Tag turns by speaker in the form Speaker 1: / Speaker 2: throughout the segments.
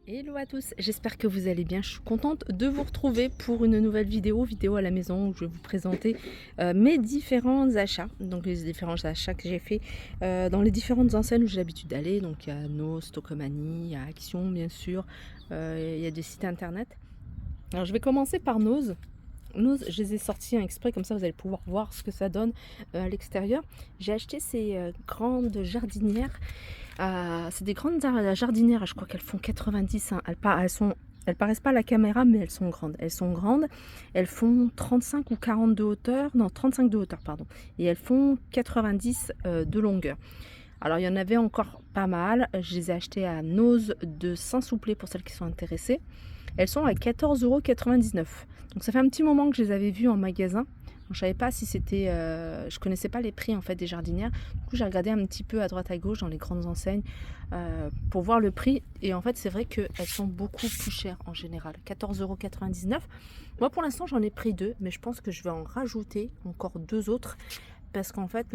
Speaker 1: Hello à tous, j'espère que vous allez bien. Je suis contente de vous retrouver pour une nouvelle vidéo à la maison où je vais vous présenter mes différents achats. Donc les différents achats que j'ai fait dans les différentes enseignes où j'ai l'habitude d'aller. Donc il y a Nos, Stocomanie, il y a Action bien sûr, il y a des sites internet. Alors je vais commencer par Nose. Nose, je les ai sortis exprès, comme ça vous allez pouvoir voir ce que ça donne à l'extérieur. J'ai acheté ces grandes jardinières. C'est des grandes jardinières, je crois qu'elles font 90, hein. Elles paraissent pas à la caméra, mais elles sont grandes. Elles sont grandes, elles font 35 ou 40 de hauteur, non 35 de hauteur, pardon. Et elles font 90 de longueur. Alors il y en avait encore pas mal, je les ai achetées à Nose de Saint-Souplé pour celles qui sont intéressées. Elles sont à 14,99 €. Donc ça fait un petit moment que je les avais vues en magasin. Je savais pas si c'était, je connaissais pas les prix en fait des jardinières. Du coup j'ai regardé un petit peu à droite à gauche dans les grandes enseignes pour voir le prix. Et en fait c'est vrai qu'elles sont beaucoup plus chères en général. 14,99 €. Moi pour l'instant j'en ai pris deux, mais je pense que je vais en rajouter encore deux autres parce qu'en fait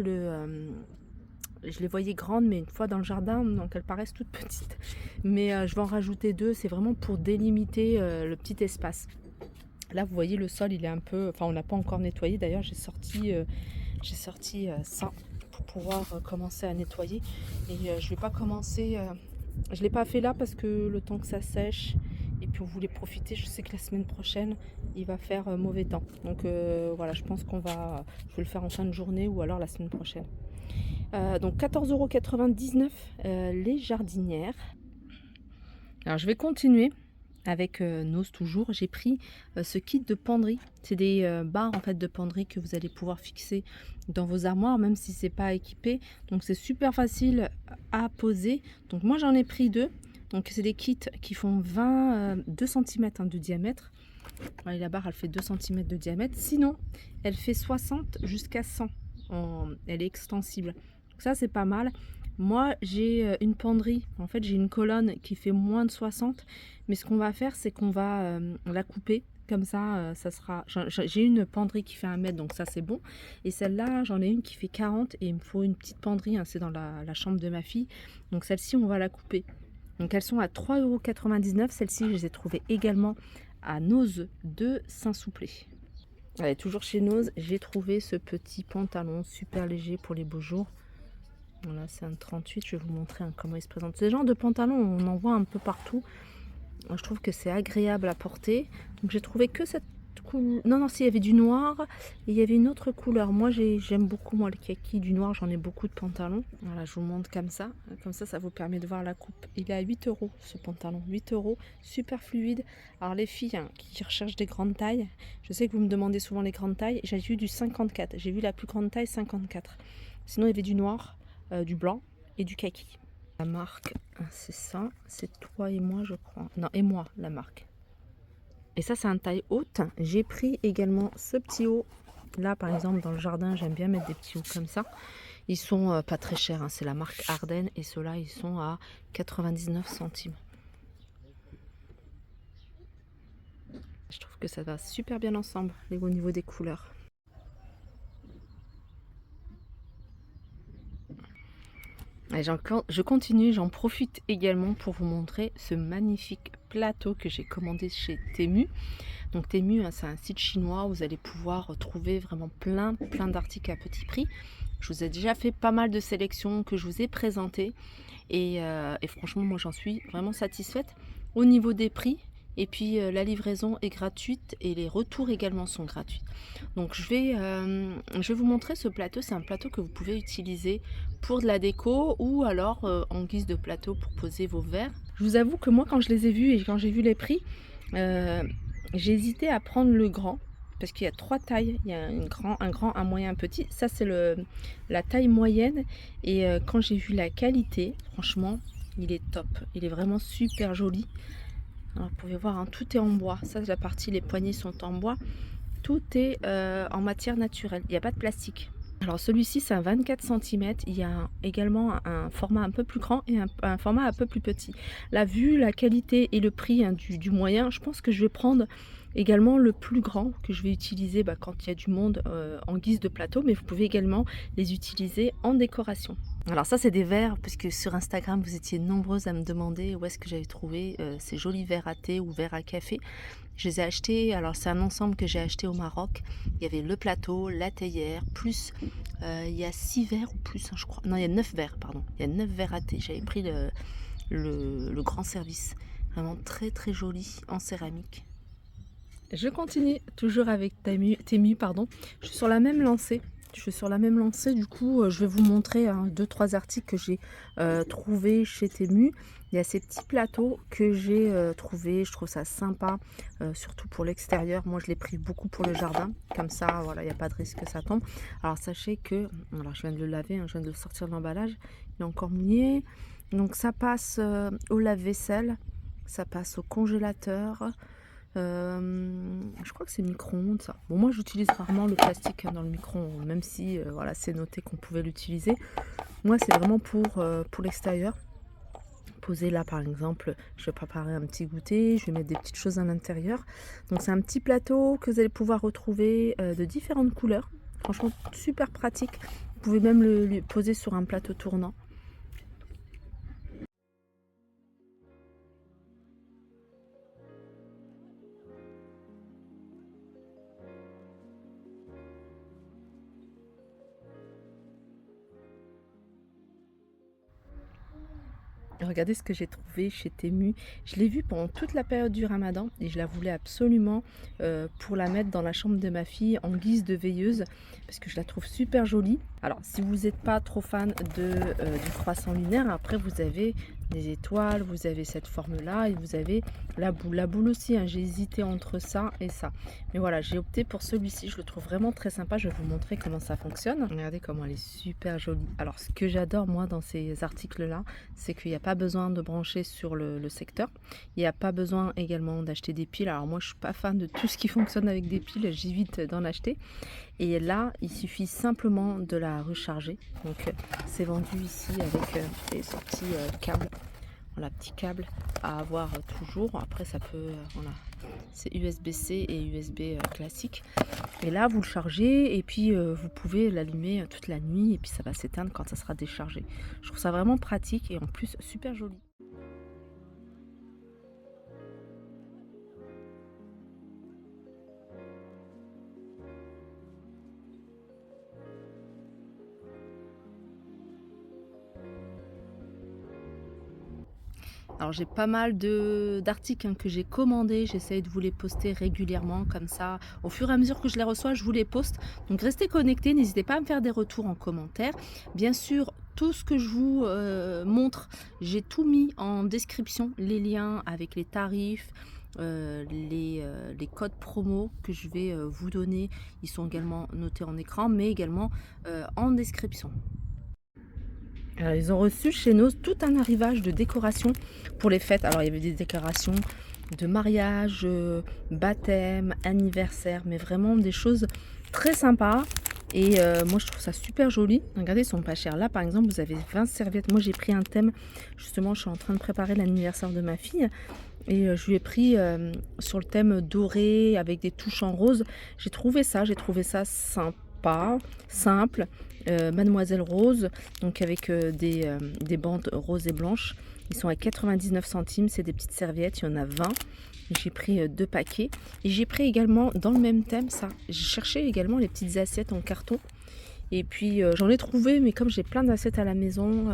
Speaker 1: je les voyais grandes, mais une fois dans le jardin, donc elles paraissent toutes petites. Mais je vais en rajouter deux, c'est vraiment pour délimiter le petit espace. Là, vous voyez, le sol, il est un peu... Enfin, on n'a pas encore nettoyé. D'ailleurs, j'ai sorti ça pour pouvoir commencer à nettoyer. Et je vais pas commencer... je l'ai pas fait là parce que le temps que ça sèche, et puis on voulait profiter. Je sais que la semaine prochaine, il va faire mauvais temps. Donc voilà, je pense je vais le faire en fin de journée ou alors la semaine prochaine. Donc 14,99 € les jardinières. Alors je vais continuer avec Nose toujours. J'ai pris ce kit de penderie. C'est des barres en fait de penderie que vous allez pouvoir fixer dans vos armoires même si c'est pas équipé. Donc c'est super facile à poser. Donc moi j'en ai pris deux. Donc c'est des kits qui font 2 cm de diamètre. Ouais, la barre elle fait 2 cm de diamètre. Sinon elle fait 60 jusqu'à 100. Elle est extensible. Donc ça c'est pas mal. Moi j'ai une penderie, en fait j'ai une colonne qui fait moins de 60, mais ce qu'on va faire c'est qu'on va la couper. Comme ça, ça sera. J'ai une penderie qui fait 1 mètre, donc ça c'est bon. Et celle-là, j'en ai une qui fait 40 et il me faut une petite penderie, hein, c'est dans la chambre de ma fille. Donc celle-ci, on va la couper. Donc elles sont à 3,99 €. Celles-ci, je les ai trouvées également à Nose de Saint-Souplé. Allez, toujours chez Nose, j'ai trouvé ce petit pantalon super léger pour les beaux jours. Voilà, c'est un 38, je vais vous montrer comment il se présente. Ce genre de pantalon, on en voit un peu partout. Moi, je trouve que c'est agréable à porter. Donc j'ai trouvé que cette couleur. Non, non, s'il y avait du noir et il y avait une autre couleur. Moi, j'aime beaucoup moi le kaki, du noir, j'en ai beaucoup de pantalons. Voilà, je vous montre comme ça. Comme ça vous permet de voir la coupe. Il est à 8 € ce pantalon, 8 €, super fluide. Alors les filles hein, qui recherchent des grandes tailles, je sais que vous me demandez souvent les grandes tailles. J'ai vu du 54, j'ai vu la plus grande taille 54. Sinon, il y avait du noir, du blanc et du kaki. La marque, c'est ça, c'est toi et moi je crois. Non, et moi la marque. Et ça c'est un taille haute. J'ai pris également ce petit haut. Là par exemple dans le jardin j'aime bien mettre des petits hauts comme ça. Ils sont pas très chers, hein. C'est la marque Ardennes et ceux-là ils sont à 99 centimes. Je trouve que ça va super bien ensemble au niveau des couleurs. Et je continue, j'en profite également pour vous montrer ce magnifique plateau que j'ai commandé chez Temu. Donc Temu, hein, c'est un site chinois où vous allez pouvoir trouver vraiment plein d'articles à petit prix. Je vous ai déjà fait pas mal de sélections que je vous ai présentées et franchement moi j'en suis vraiment satisfaite au niveau des prix. Et puis la livraison est gratuite et les retours également sont gratuits. Donc je vais vous montrer ce plateau. C'est un plateau que vous pouvez utiliser pour de la déco ou alors en guise de plateau pour poser vos verres. Je vous avoue que moi quand je les ai vus et quand j'ai vu les prix, j'ai hésité à prendre le grand. Parce qu'il y a 3 tailles, il y a un grand, un moyen, un petit. Ça c'est la taille moyenne. Et quand j'ai vu la qualité, franchement, il est top. Il est vraiment super joli. Alors, vous pouvez voir, hein, tout est en bois. Ça, c'est la partie, les poignées sont en bois. Tout est en matière naturelle. Il n'y a pas de plastique. Alors, celui-ci, c'est un 24 cm. Il y a également un format un peu plus grand et un format un peu plus petit. Là, vu la qualité et le prix hein, du moyen, je pense que je vais prendre Également le plus grand que je vais utiliser quand il y a du monde en guise de plateau, mais vous pouvez également les utiliser en décoration. Alors ça c'est des verres, puisque sur Instagram vous étiez nombreuses à me demander où est-ce que j'avais trouvé ces jolis verres à thé ou verres à café. Je les ai achetés, alors c'est un ensemble que j'ai acheté au Maroc. Il y avait le plateau, la théière, plus il y a 6 verres ou plus, hein, je crois. Non, il y a 9 verres, pardon. Il y a 9 verres à thé. J'avais pris le grand service. Vraiment très très joli en céramique. Je continue toujours avec Temu, pardon. Je suis sur la même lancée. Du coup, je vais vous montrer 2-3 articles que j'ai trouvés chez Temu. Il y a ces petits plateaux que j'ai trouvés. Je trouve ça sympa, surtout pour l'extérieur. Moi, je l'ai pris beaucoup pour le jardin. Comme ça, voilà, il n'y a pas de risque que ça tombe. Alors, sachez que, alors je viens de le laver, hein, je viens de le sortir de l'emballage. Il est encore mouillé. Donc, ça passe au lave-vaisselle. Ça passe au congélateur. Je crois que c'est micro-ondes ça. Bon, moi j'utilise rarement le plastique dans le micro-ondes, même si voilà, c'est noté qu'on pouvait l'utiliser. Moi c'est vraiment pour l'extérieur. Poser là par exemple, je vais préparer un petit goûter, je vais mettre des petites choses à l'intérieur. Donc c'est un petit plateau que vous allez pouvoir retrouver de différentes couleurs. Franchement super pratique. Vous pouvez même le poser sur un plateau tournant. Regardez ce que j'ai trouvé chez Temu. Je l'ai vu pendant toute la période du Ramadan et je la voulais absolument pour la mettre dans la chambre de ma fille en guise de veilleuse parce que je la trouve super jolie. Alors si vous n'êtes pas trop fan du croissant lunaire, après vous avez des étoiles, vous avez cette forme là et vous avez la boule. La boule aussi, hein, j'ai hésité entre ça et ça. Mais voilà, j'ai opté pour celui-ci, je le trouve vraiment très sympa. Je vais vous montrer comment ça fonctionne. Regardez comment elle est super jolie. Alors ce que j'adore moi dans ces articles là, c'est qu'il n'y a pas besoin de brancher sur le secteur. Il n'y a pas besoin également d'acheter des piles. Alors moi je suis pas fan de tout ce qui fonctionne avec des piles, j'évite d'en acheter. Et là, il suffit simplement de la recharger. Donc c'est vendu ici avec des sorties câbles. Voilà, petit câble à avoir toujours. Après ça peut, voilà, c'est USB-C et USB classique. Et là vous le chargez et puis vous pouvez l'allumer toute la nuit et puis ça va s'éteindre quand ça sera déchargé. Je trouve ça vraiment pratique et en plus super joli. Alors j'ai pas mal d'articles que j'ai commandés, j'essaye de vous les poster régulièrement comme ça. Au fur et à mesure que je les reçois, je vous les poste. Donc restez connectés, n'hésitez pas à me faire des retours en commentaire. Bien sûr, tout ce que je vous montre, j'ai tout mis en description, les liens avec les tarifs, les codes promo que je vais vous donner. Ils sont également notés en écran, mais également en description. Alors, ils ont reçu chez nous tout un arrivage de décoration pour les fêtes. Alors il y avait des décorations de mariage, baptême, anniversaire, mais vraiment des choses très sympas. Et moi je trouve ça super joli. Regardez, ils sont pas chers. Là par exemple vous avez 20 serviettes. Moi j'ai pris un thème, justement je suis en train de préparer l'anniversaire de ma fille. Et je lui ai pris sur le thème doré avec des touches en rose. J'ai trouvé ça sympa, simple. Mademoiselle Rose, donc avec des bandes roses et blanches. Ils sont à 99 centimes, c'est des petites serviettes, il y en a 20. J'ai pris 2 paquets. Et j'ai pris également, dans le même thème, ça. J'ai cherché également les petites assiettes en carton. Et puis j'en ai trouvé, mais comme j'ai plein d'assiettes à la maison,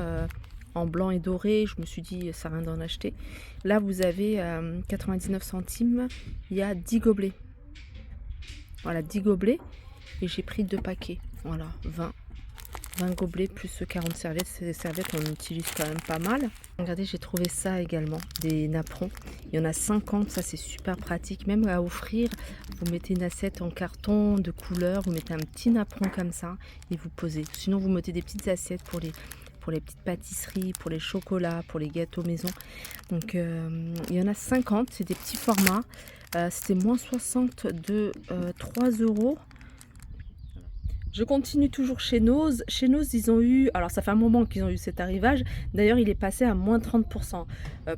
Speaker 1: en blanc et doré, je me suis dit, ça sert à rien d'en acheter. Là, vous avez 99 centimes, il y a 10 gobelets. Voilà, 10 gobelets. Et j'ai pris 2 paquets. Voilà, 20 gobelets plus 40 serviettes. C'est des serviettes qu'on utilise quand même pas mal. Regardez, j'ai trouvé ça également, des napperons. Il y en a 50, ça c'est super pratique. Même à offrir, vous mettez une assiette en carton de couleur, vous mettez un petit napperon comme ça et vous posez. Sinon, vous mettez des petites assiettes pour les petites pâtisseries, pour les chocolats, pour les gâteaux maison. Donc il y en a 50, c'est des petits formats. C'était moins 60 de 3 €. Je continue toujours chez Nose. Chez Nose, ils ont eu, alors ça fait un moment qu'ils ont eu cet arrivage. D'ailleurs, il est passé à moins 30%.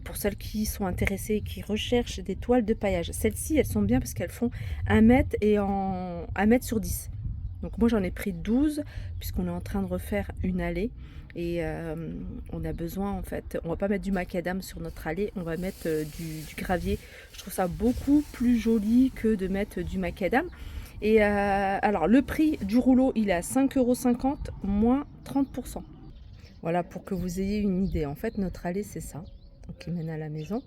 Speaker 1: Pour celles qui sont intéressées et qui recherchent des toiles de paillage. Celles-ci, elles sont bien parce qu'elles font 1 mètre et en 1 mètre sur 10. Donc moi, j'en ai pris 12 puisqu'on est en train de refaire une allée. Et on a besoin, en fait, on va pas mettre du macadam sur notre allée, on va mettre du gravier. Je trouve ça beaucoup plus joli que de mettre du macadam. Et alors le prix du rouleau, il est à 5,50 € moins 30%. Voilà, pour que vous ayez une idée. En fait, notre allée, c'est ça, donc qui mène à la maison.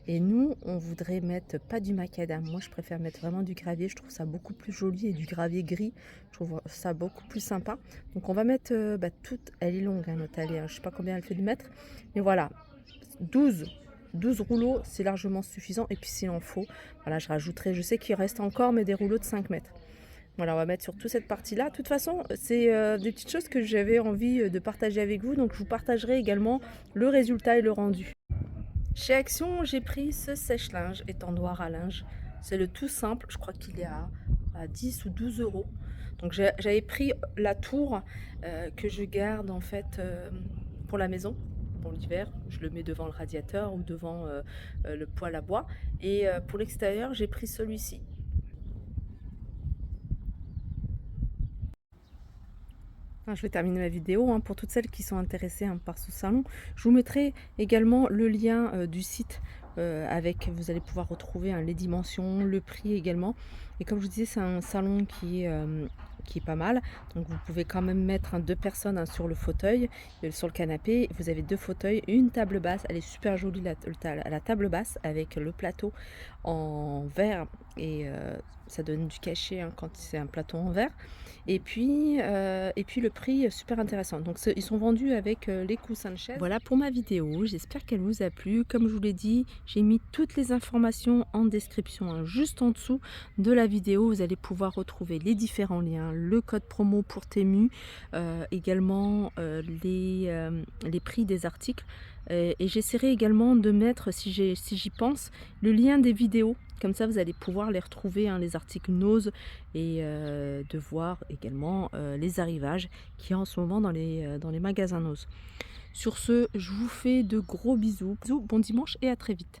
Speaker 1: Et nous, on voudrait mettre pas du macadam. Moi, je préfère mettre vraiment du gravier. Je trouve ça beaucoup plus joli, et du gravier gris. Je trouve ça beaucoup plus sympa. Donc, on va mettre toute. Elle est longue, hein, notre allée, hein. Je sais pas combien elle fait de mètres. Mais voilà, 12 rouleaux, c'est largement suffisant. Et puis, s'il en faut, voilà, je rajouterai. Je sais qu'il reste encore, mais des rouleaux de 5 mètres. Voilà, on va mettre sur toute cette partie-là. De toute façon, c'est des petites choses que j'avais envie de partager avec vous. Donc, je vous partagerai également le résultat et le rendu. Chez Action, j'ai pris ce sèche-linge étendoir à linge. C'est le tout simple, je crois qu'il est à 10 ou 12 euros. Donc j'avais pris la tour que je garde en fait pour la maison. Pour l'hiver, je le mets devant le radiateur ou devant le poêle à bois. Et pour l'extérieur, j'ai pris celui-ci. Je vais terminer ma vidéo, hein, pour toutes celles qui sont intéressées, hein, par ce salon. Je vous mettrai également le lien du site avec, vous allez pouvoir retrouver, hein, les dimensions, le prix également. Et comme je vous disais, c'est un salon qui est pas mal. Donc vous pouvez quand même mettre, hein, deux personnes, hein, sur le fauteuil, sur le canapé. Vous avez deux fauteuils, une table basse. Elle est super jolie, la table basse, avec le plateau en verre. Et ça donne du cachet, hein, quand c'est un plateau en verre. Et puis le prix super intéressant. Donc ils sont vendus avec les coussins de chaise. Voilà pour ma vidéo, j'espère qu'elle vous a plu. Comme je vous l'ai dit, j'ai mis toutes les informations en description, hein, juste en dessous de la vidéo. Vous allez pouvoir retrouver les différents liens, le code promo pour Temu, également les prix des articles. Et j'essaierai également de mettre, si j'y pense, le lien des vidéos. Comme ça, vous allez pouvoir les retrouver, hein, les articles Nose, et de voir également les arrivages qu'il y a en ce moment dans les magasins Nose. Sur ce, je vous fais de gros bisous. Bon dimanche et à très vite.